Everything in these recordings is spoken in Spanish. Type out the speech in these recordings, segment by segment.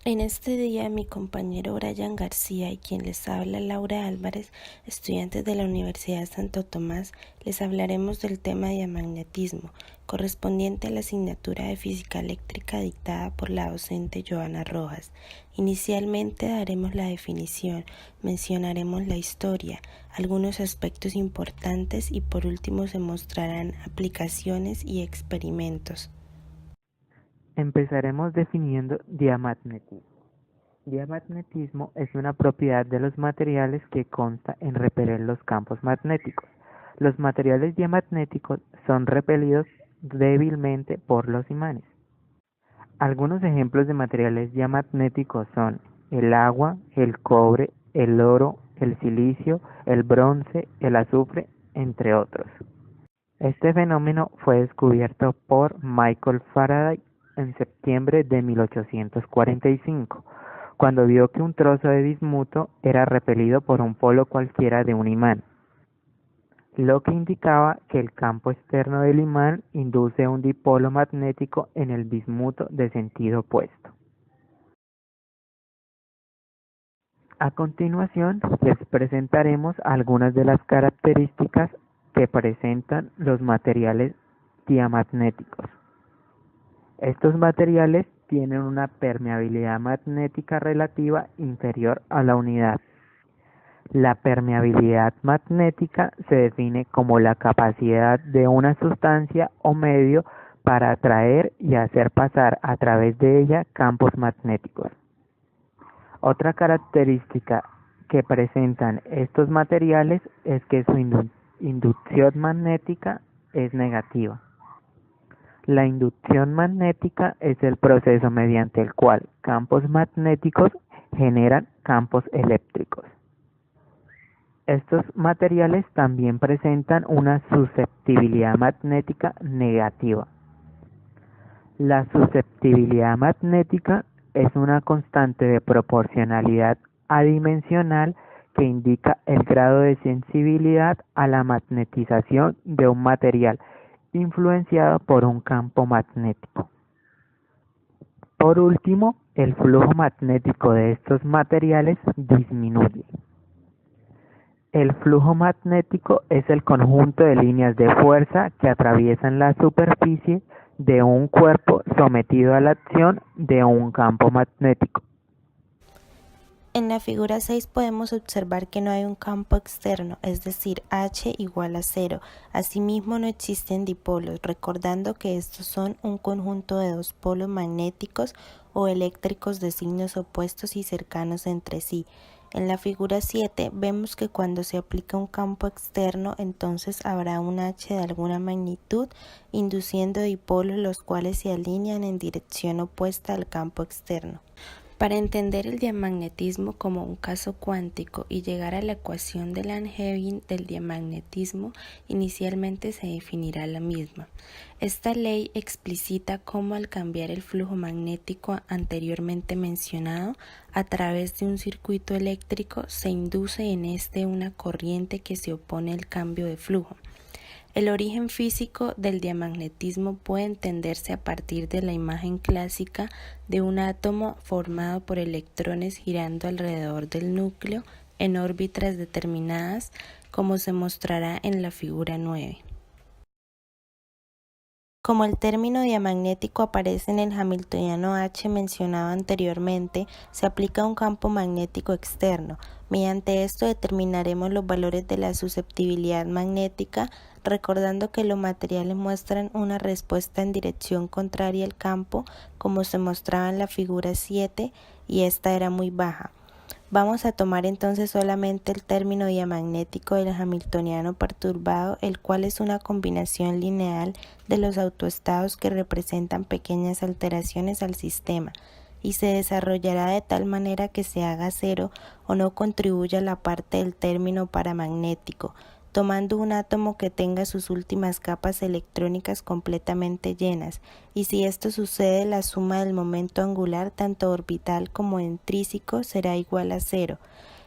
En este día, mi compañero Brian García y quien les habla Laura Álvarez, estudiantes de la Universidad de Santo Tomás, les hablaremos del tema diamagnetismo, correspondiente a la asignatura de Física Eléctrica dictada por la docente Joana Rojas. Inicialmente daremos la definición, mencionaremos la historia, algunos aspectos importantes y por último se mostrarán aplicaciones y experimentos. Empezaremos definiendo diamagnetismo. Diamagnetismo es una propiedad de los materiales que consta en repeler los campos magnéticos. Los materiales diamagnéticos son repelidos débilmente por los imanes. Algunos ejemplos de materiales diamagnéticos son el agua, el cobre, el oro, el silicio, el bronce, el azufre, entre otros. Este fenómeno fue descubierto por Michael Faraday en septiembre de 1845, cuando vio que un trozo de bismuto era repelido por un polo cualquiera de un imán, lo que indicaba que el campo externo del imán induce un dipolo magnético en el bismuto de sentido opuesto. A continuación, les presentaremos algunas de las características que presentan los materiales diamagnéticos. Estos materiales tienen una permeabilidad magnética relativa inferior a la unidad. La permeabilidad magnética se define como la capacidad de una sustancia o medio para atraer y hacer pasar a través de ella campos magnéticos. Otra característica que presentan estos materiales es que su inducción magnética es negativa. La inducción magnética es el proceso mediante el cual campos magnéticos generan campos eléctricos. Estos materiales también presentan una susceptibilidad magnética negativa. La susceptibilidad magnética es una constante de proporcionalidad adimensional que indica el grado de sensibilidad a la magnetización de un material influenciado por un campo magnético. Por último, el flujo magnético de estos materiales disminuye. El flujo magnético es el conjunto de líneas de fuerza que atraviesan la superficie de un cuerpo sometido a la acción de un campo magnético. En la figura 6 podemos observar que no hay un campo externo, es decir, H igual a 0. Asimismo no existen dipolos, recordando que estos son un conjunto de dos polos magnéticos o eléctricos de signos opuestos y cercanos entre sí. En la figura 7 vemos que cuando se aplica un campo externo, entonces habrá un H de alguna magnitud induciendo dipolos los cuales se alinean en dirección opuesta al campo externo. Para entender el diamagnetismo como un caso cuántico y llegar a la ecuación de Langevin del diamagnetismo, inicialmente se definirá la misma. Esta ley explicita cómo al cambiar el flujo magnético anteriormente mencionado a través de un circuito eléctrico se induce en este una corriente que se opone al cambio de flujo. El origen físico del diamagnetismo puede entenderse a partir de la imagen clásica de un átomo formado por electrones girando alrededor del núcleo en órbitas determinadas, como se mostrará en la figura 9. Como el término diamagnético aparece en el hamiltoniano H mencionado anteriormente, se aplica un campo magnético externo. Mediante esto determinaremos los valores de la susceptibilidad magnética, recordando que los materiales muestran una respuesta en dirección contraria al campo, como se mostraba en la figura 7, y esta era muy baja. Vamos a tomar entonces solamente el término diamagnético del hamiltoniano perturbado, el cual es una combinación lineal de los autoestados que representan pequeñas alteraciones al sistema y se desarrollará de tal manera que se haga cero o no contribuya a la parte del término paramagnético, tomando un átomo que tenga sus últimas capas electrónicas completamente llenas, y si esto sucede, la suma del momento angular tanto orbital como intrínseco será igual a cero.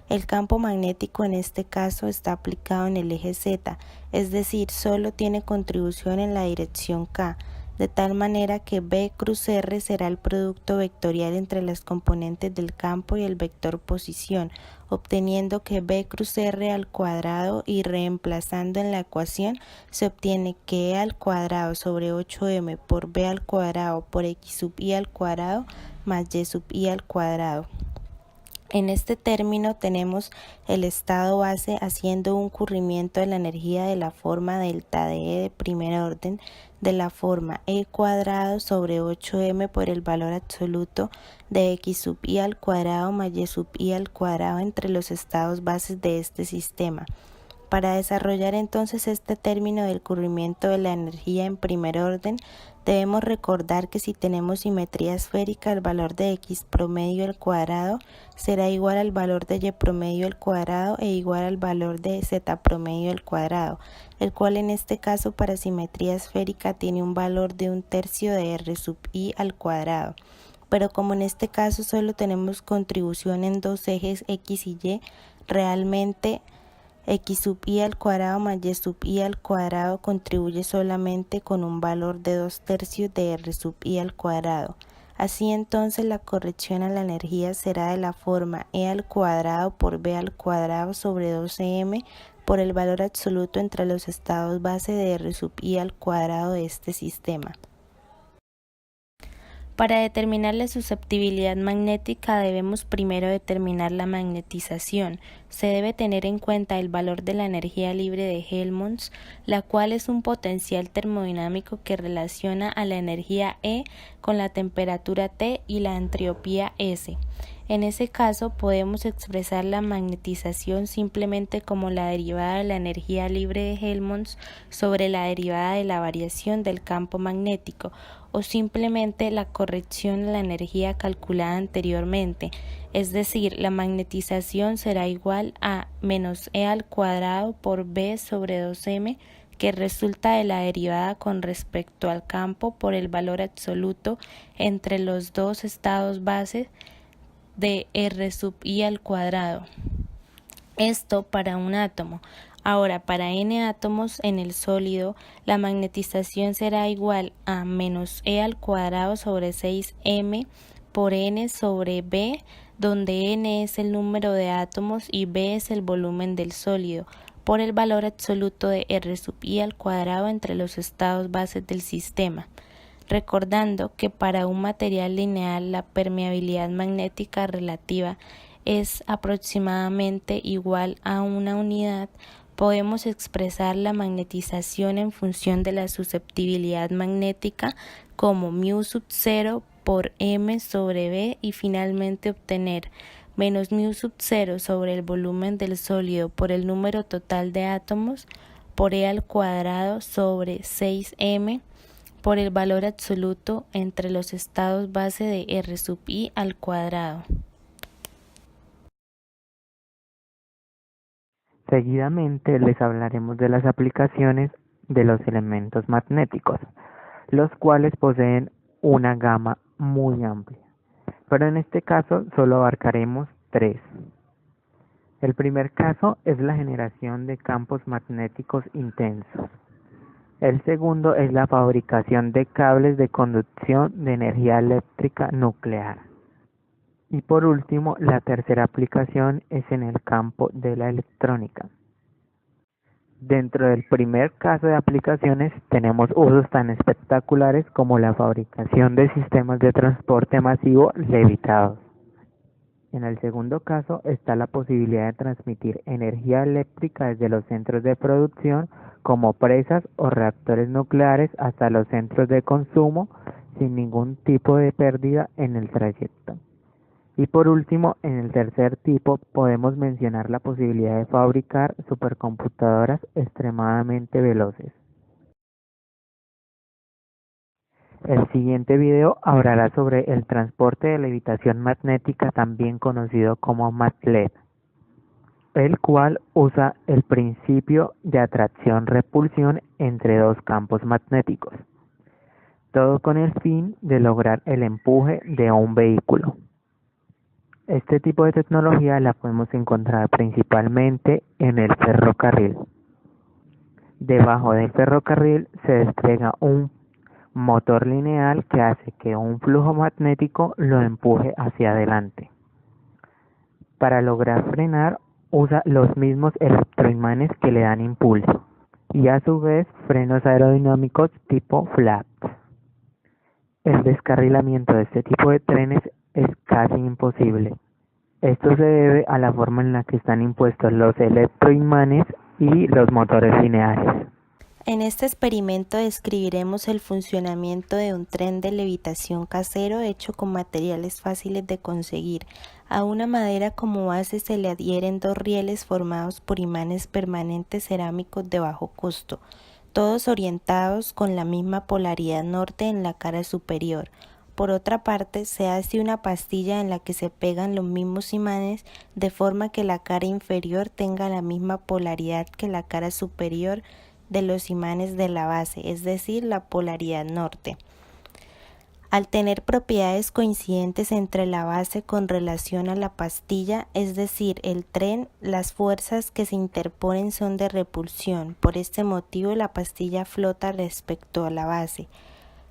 El campo magnético en este caso está aplicado en el eje Z, es decir, solo tiene contribución en la dirección K. de tal manera que B cruz R será el producto vectorial entre las componentes del campo y el vector posición, obteniendo que B cruz R al cuadrado y reemplazando en la ecuación se obtiene que E al cuadrado sobre 8M por B al cuadrado por X sub I al cuadrado más Y sub I al cuadrado. En este término tenemos el estado base haciendo un corrimiento de la energía de la forma delta de E de primer orden de la forma E cuadrado sobre 8M por el valor absoluto de X sub I al cuadrado más Y sub I al cuadrado entre los estados bases de este sistema. Para desarrollar entonces este término del corrimiento de la energía en primer orden, debemos recordar que si tenemos simetría esférica, el valor de X promedio al cuadrado será igual al valor de Y promedio al cuadrado e igual al valor de Z promedio al cuadrado, el cual en este caso para simetría esférica tiene un valor de 1/3 de R sub I al cuadrado. Pero como en este caso solo tenemos contribución en dos ejes X y Y, realmente X sub I al cuadrado más Y sub I al cuadrado contribuye solamente con un valor de 2/3 de R sub I al cuadrado. Así entonces la corrección a la energía será de la forma E al cuadrado por B al cuadrado sobre 12M por el valor absoluto entre los estados base de R sub I al cuadrado de este sistema. Para determinar la susceptibilidad magnética debemos primero determinar la magnetización. Se debe tener en cuenta el valor de la energía libre de Helmholtz, la cual es un potencial termodinámico que relaciona a la energía E con la temperatura T y la entropía S. En ese caso podemos expresar la magnetización simplemente como la derivada de la energía libre de Helmholtz sobre la derivada de la variación del campo magnético, o simplemente la corrección a la energía calculada anteriormente, es decir, la magnetización será igual a menos E al cuadrado por B sobre 2M, que resulta de la derivada con respecto al campo por el valor absoluto entre los dos estados bases de R sub I al cuadrado. Esto para un átomo. Ahora, para n átomos en el sólido, la magnetización será igual a menos E al cuadrado sobre 6M por n sobre B, donde n es el número de átomos y B es el volumen del sólido, por el valor absoluto de R sub I al cuadrado entre los estados bases del sistema. Recordando que para un material lineal la permeabilidad magnética relativa es aproximadamente igual a una unidad, podemos expresar la magnetización en función de la susceptibilidad magnética como μ sub 0 por m sobre b y finalmente obtener menos μ sub 0 sobre el volumen del sólido por el número total de átomos por e al cuadrado sobre 6m por el valor absoluto entre los estados base de R sub I al cuadrado. Seguidamente les hablaremos de las aplicaciones de los elementos magnéticos, los cuales poseen una gama muy amplia, pero en este caso solo abarcaremos 3. El primer caso es la generación de campos magnéticos intensos. El segundo es la fabricación de cables de conducción de energía eléctrica nuclear. Y por último, la tercera aplicación es en el campo de la electrónica. Dentro del primer caso de aplicaciones tenemos usos tan espectaculares como la fabricación de sistemas de transporte masivo levitados. En el segundo caso está la posibilidad de transmitir energía eléctrica desde los centros de producción como presas o reactores nucleares hasta los centros de consumo sin ningún tipo de pérdida en el trayecto. Y por último, en el tercer tipo podemos mencionar la posibilidad de fabricar supercomputadoras extremadamente veloces. El siguiente video hablará sobre el transporte de levitación magnética, también conocido como MATLEV, el cual usa el principio de atracción-repulsión entre dos campos magnéticos, todo con el fin de lograr el empuje de un vehículo. Este tipo de tecnología la podemos encontrar principalmente en el ferrocarril. Debajo del ferrocarril se despliega un motor lineal que hace que un flujo magnético lo empuje hacia adelante. Para lograr frenar, usa los mismos electroimanes que le dan impulso y a su vez frenos aerodinámicos tipo flaps. El descarrilamiento de este tipo de trenes es casi imposible. Esto se debe a la forma en la que están impuestos los electroimanes y los motores lineales. En este experimento describiremos el funcionamiento de un tren de levitación casero hecho con materiales fáciles de conseguir. A una madera como base se le adhieren dos rieles formados por imanes permanentes cerámicos de bajo costo, todos orientados con la misma polaridad norte en la cara superior. Por otra parte, se hace una pastilla en la que se pegan los mismos imanes de forma que la cara inferior tenga la misma polaridad que la cara superior de los imanes de la base, es decir, la polaridad norte. Al tener propiedades coincidentes entre la base con relación a la pastilla, es decir, el tren, las fuerzas que se interponen son de repulsión. Por este motivo, la pastilla flota respecto a la base,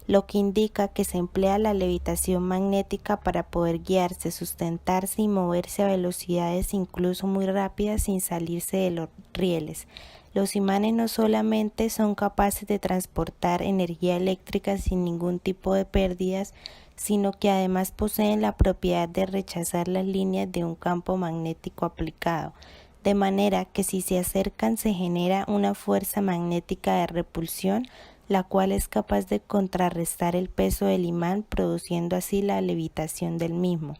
lo que indica que se emplea la levitación magnética para poder guiarse, sustentarse y moverse a velocidades incluso muy rápidas sin salirse de los rieles. Los imanes no solamente son capaces de transportar energía eléctrica sin ningún tipo de pérdidas, sino que además poseen la propiedad de rechazar las líneas de un campo magnético aplicado, de manera que si se acercan se genera una fuerza magnética de repulsión, la cual es capaz de contrarrestar el peso del imán, produciendo así la levitación del mismo.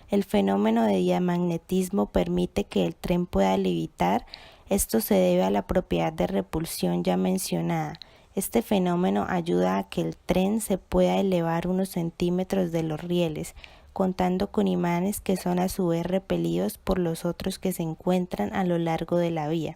El fenómeno de diamagnetismo permite que el tren pueda levitar. Esto se debe a la propiedad de repulsión ya mencionada. Este fenómeno ayuda a que el tren se pueda elevar unos centímetros de los rieles, contando con imanes que son a su vez repelidos por los otros que se encuentran a lo largo de la vía.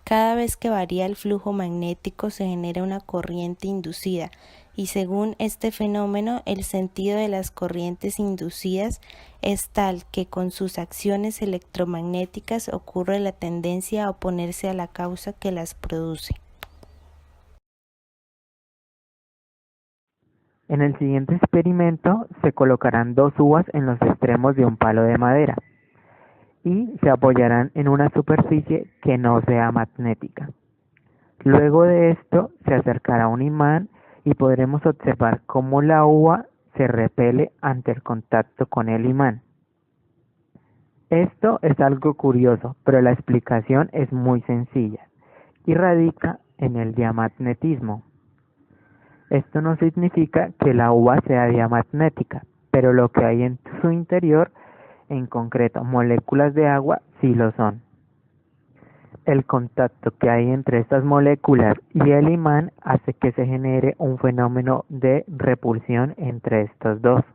Cada vez que varía el flujo magnético se genera una corriente inducida y según este fenómeno el sentido de las corrientes inducidas es tal que con sus acciones electromagnéticas ocurre la tendencia a oponerse a la causa que las produce. En el siguiente experimento se colocarán dos uvas en los extremos de un palo de madera y se apoyarán en una superficie que no sea magnética. Luego de esto se acercará un imán y podremos observar cómo la uva se repele ante el contacto con el imán. Esto es algo curioso, pero la explicación es muy sencilla y radica en el diamagnetismo. Esto no significa que la uva sea diamagnética, pero lo que hay en su interior, en concreto moléculas de agua, sí lo son. El contacto que hay entre estas moléculas y el imán hace que se genere un fenómeno de repulsión entre estos dos.